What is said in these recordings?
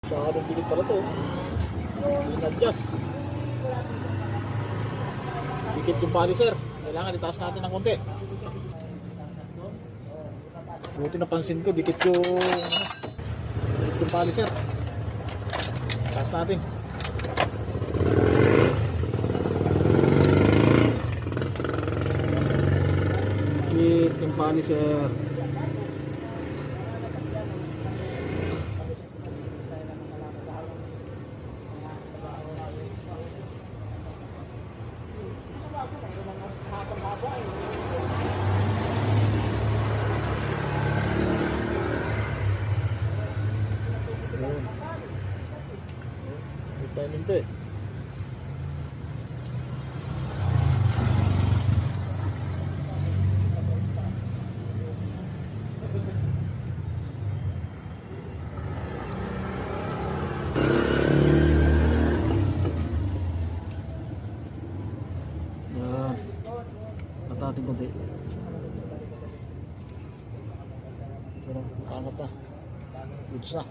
Sa anong pilit pala to. In-adjust. Dikit yung polisher. Kailangan itaas natin ng konti. Buti napansin ko, dikit yung polisher. Itaas natin. Dikit yung polisher. Timing to eh. Yan. Natating konti. Pero angat na. Goods na.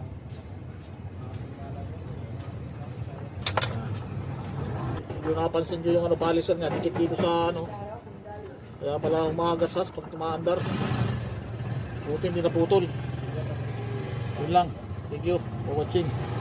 Yung napansin nyo yung polisher nga, dikit dito sa kaya pala umagasas pag tumaandar. Buti hindi naputol. Yun lang. Thank you for watching.